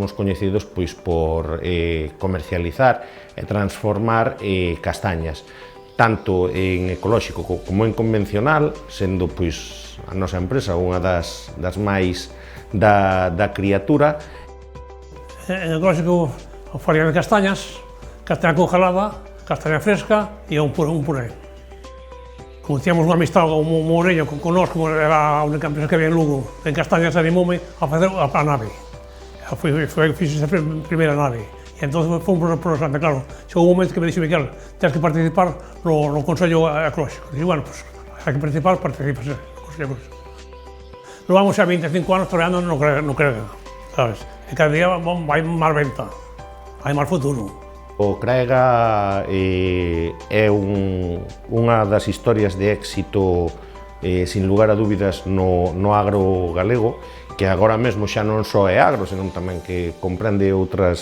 somos coñecidos pois por comercializar e transformar castañas, tanto en ecolóxico como en convencional, sendo pois a nosa empresa unha das máis da criatura. En ecolóxico faría de castañas, castaña congelada, castaña fresca e un puré. Como tíamos unha amistad, un Moureño con nós, como era a única empresa que había en Lugo, en castañas, animoume a facer a nave. Fixe esa primeira nave. E entón foi un programa, claro, chegou un momento que me dixo Miguel, tens que participar no Consello Ecolóxico. Dixo, bueno, pues, hai que participar, participas no Consello Ecolóxico. Levamos xa 25 anos traballando no CREGA, sabes? E cada día vai máis venta, hai máis futuro. O CREGA é unha das historias de éxito, sin lugar a dúbidas, no agro galego, que agora mesmo xa non só é agro, senón tamén que comprende outro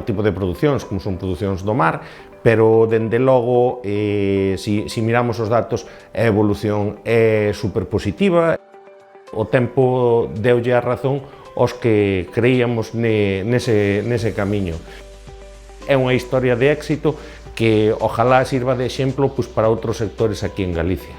tipo de producións, como son producións do mar, pero, dende logo, se miramos os datos, a evolución é superpositiva. O tempo deulle a razón aos que creíamos nese camiño. É unha historia de éxito que ojalá sirva de exemplo para outros sectores aquí en Galicia.